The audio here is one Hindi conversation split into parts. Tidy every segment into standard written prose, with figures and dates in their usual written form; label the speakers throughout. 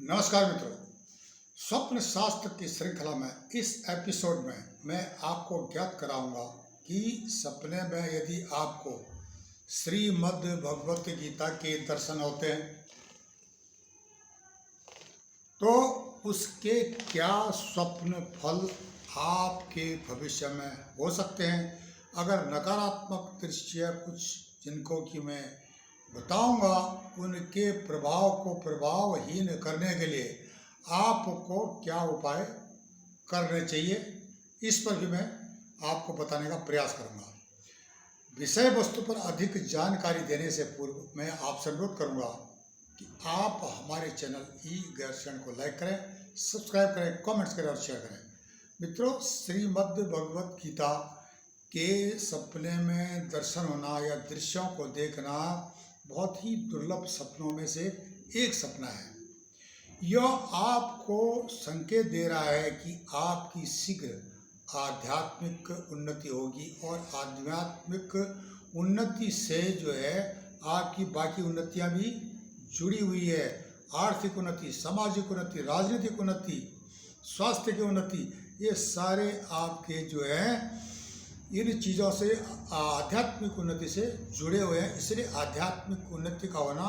Speaker 1: नमस्कार मित्रों, स्वप्न शास्त्र की श्रृंखला में इस एपिसोड में मैं आपको ज्ञात कराऊंगा कि सपने में यदि आपको श्रीमद् भगवत गीता के दर्शन होते हैं तो उसके क्या स्वप्न फल आपके भविष्य में हो सकते हैं। अगर नकारात्मक दृश्य कुछ जिनको कि मैं बताऊंगा, उनके प्रभाव को प्रभावहीन करने के लिए आपको क्या उपाय करने चाहिए, इस पर भी मैं आपको बताने का प्रयास करूंगा। विषय वस्तु पर अधिक जानकारी देने से पूर्व मैं आपसे अनुरोध करूंगा कि आप हमारे चैनल ई दर्शन को लाइक करें, सब्सक्राइब करें, कमेंट्स करें और शेयर करें। मित्रों, श्रीमद् भगवत गीता के सपने में दर्शन होना या दृश्यों को देखना बहुत ही दुर्लभ सपनों में से एक सपना है। यह आपको संकेत दे रहा है कि आपकी शीघ्र आध्यात्मिक उन्नति होगी और आध्यात्मिक उन्नति से जो है आपकी बाकी उन्नतियां भी जुड़ी हुई है। आर्थिक उन्नति, सामाजिक उन्नति, राजनीतिक उन्नति, स्वास्थ्य की उन्नति, ये सारे आपके जो है इन चीज़ों से आध्यात्मिक उन्नति से जुड़े हुए हैं। इसलिए आध्यात्मिक उन्नति का होना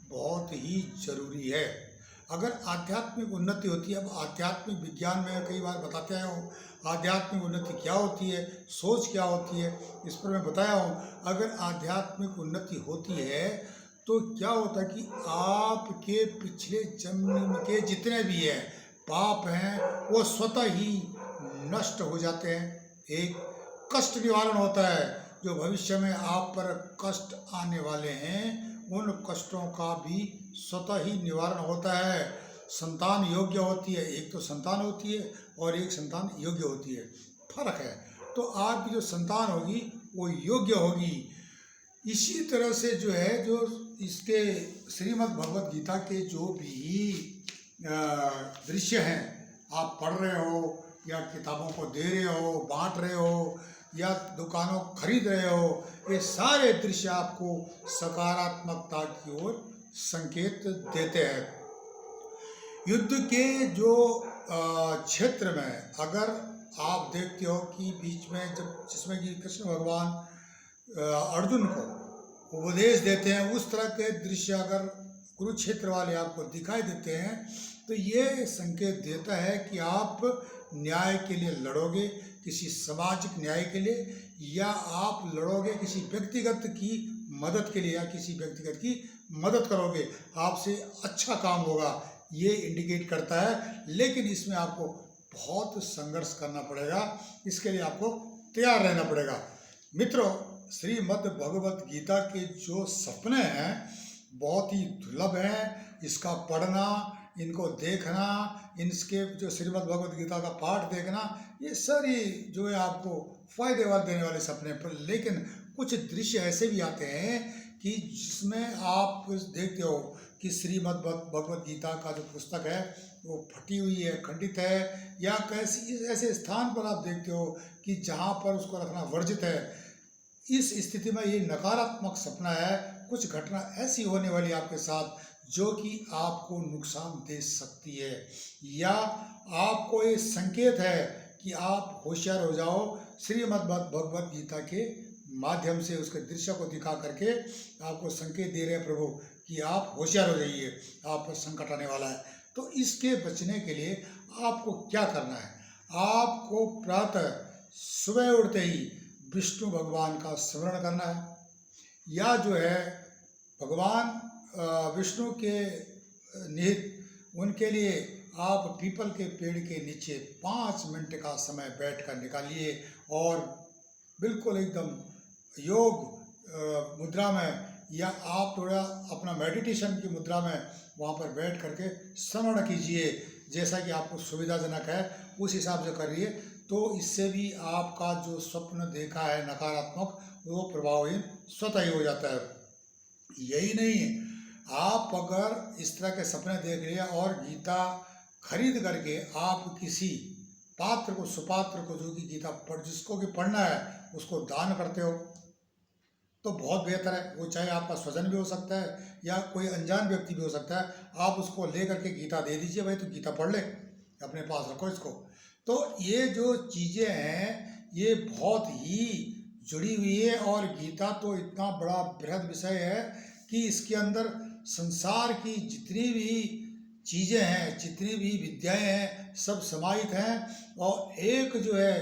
Speaker 1: बहुत ही जरूरी है। अगर आध्यात्मिक उन्नति होती है, अब आध्यात्मिक विज्ञान में कई बार बताते आया हूँ आध्यात्मिक उन्नति क्या होती है, सोच क्या होती है, इस पर मैं बताया हूँ। अगर आध्यात्मिक उन्नति होती है तो क्या होता है कि आपके पिछले जन्म के जितने भी हैं पाप हैं वो स्वतः ही नष्ट हो जाते हैं। एक कष्ट निवारण होता है। जो भविष्य में आप पर कष्ट आने वाले हैं उन कष्टों का भी स्वतः ही निवारण होता है। संतान योग्य होती है, एक तो संतान होती है और एक संतान योग्य होती है, फर्क है। तो आपकी जो संतान होगी वो योग्य होगी। इसी तरह से जो है जो इसके श्रीमद् भगवत गीता के जो भी दृश्य हैं, आप पढ़ रहे हो या किताबों को दे रहे हो, बांट रहे हो या दुकानों खरीद रहे हो, ये सारे दृश्य आपको सकारात्मकता की ओर संकेत देते हैं। युद्ध के जो क्षेत्र में अगर आप देखते हो कि बीच में जब जिसमें कि कृष्ण भगवान अर्जुन को उपदेश देते हैं, उस तरह के दृश्य अगर कुरुक्षेत्र वाले आपको दिखाई देते हैं तो ये संकेत देता है कि आप न्याय के लिए लड़ोगे, किसी सामाजिक न्याय के लिए, या आप लड़ोगे किसी व्यक्तिगत की मदद के लिए या किसी व्यक्तिगत की मदद करोगे, आपसे अच्छा काम होगा, ये इंडिकेट करता है। लेकिन इसमें आपको बहुत संघर्ष करना पड़ेगा, इसके लिए आपको तैयार रहना पड़ेगा। मित्रों, श्रीमद् भगवत गीता के जो सपने हैं बहुत ही दुर्लभ हैं। इसका पढ़ना, इनको देखना, इनके जो श्रीमद् भगवत गीता का पाठ देखना, ये सारी जो है आपको फायदे देने वाले सपने पर। लेकिन कुछ दृश्य ऐसे भी आते हैं कि जिसमें आप देखते हो कि श्रीमद् भगवत गीता का जो पुस्तक है वो फटी हुई है, खंडित है, या कैसी ऐसे स्थान पर आप देखते हो कि जहाँ पर उसको रखना वर्जित है। इस स्थिति में ये नकारात्मक सपना है। कुछ घटना ऐसी होने वाली आपके साथ जो कि आपको नुकसान दे सकती है, या आपको ये संकेत है कि आप होशियार हो जाओ। श्रीमद् भगवत गीता के माध्यम से उसके दृश्य को दिखा करके आपको संकेत दे रहे हैं प्रभु कि आप होशियार हो जाइए, आप पर संकट आने वाला है। तो इसके बचने के लिए आपको क्या करना है? आपको प्रातः सुबह उठते ही विष्णु भगवान का स्मरण करना है, या जो है भगवान विष्णु के निहित उनके लिए आप पीपल के पेड़ के नीचे 5 मिनट का समय बैठकर निकालिए और बिल्कुल एकदम योग मुद्रा में, या आप थोड़ा अपना मेडिटेशन की मुद्रा में वहाँ पर बैठ करके स्मरण कीजिए। जैसा कि आपको सुविधाजनक है उस हिसाब से करिए, तो इससे भी आपका जो स्वप्न देखा है नकारात्मक वो प्रभावहीन स्वतः ही हो जाता है। यही नहीं, आप अगर इस तरह के सपने देख लिया और गीता खरीद करके आप किसी पात्र को, सुपात्र को, जो कि गीता जिसको कि पढ़ना है उसको दान करते हो, तो बहुत बेहतर है। वो चाहे आपका स्वजन भी हो सकता है या कोई अनजान व्यक्ति भी हो सकता है, आप उसको ले करके गीता दे दीजिए, भाई तो गीता पढ़ ले, अपने पास रखो इसको। तो ये जो चीज़ें हैं ये बहुत ही जुड़ी हुई है, और गीता तो इतना बड़ा बृहद विषय है कि इसके अंदर संसार की जितनी भी चीज़ें हैं, जितनी भी विद्याएं हैं, सब समाहित हैं। और एक जो है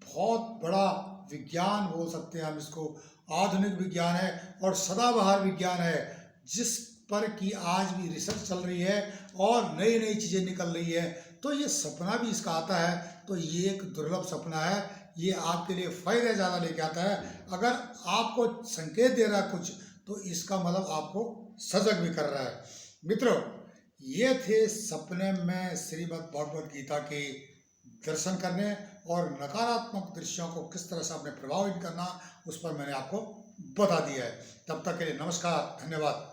Speaker 1: बहुत बड़ा विज्ञान बोल सकते हैं हम इसको, आधुनिक विज्ञान है और सदाबहार विज्ञान है, जिस पर कि आज भी रिसर्च चल रही है और नई नई चीज़ें निकल रही है। तो ये सपना भी इसका आता है, तो ये एक दुर्लभ सपना है, ये आपके लिए फ़ायदा ज़्यादा लेके आता है। अगर आपको संकेत दे रहा है कुछ, तो इसका मतलब आपको सजग भी कर रहा है। मित्रों, ये थे सपने में श्रीमद् भगवद गीता के दर्शन करने, और नकारात्मक दृश्यों को किस तरह से अपने प्रभावित करना, उस पर मैंने आपको बता दिया है। तब तक के लिए नमस्कार, धन्यवाद।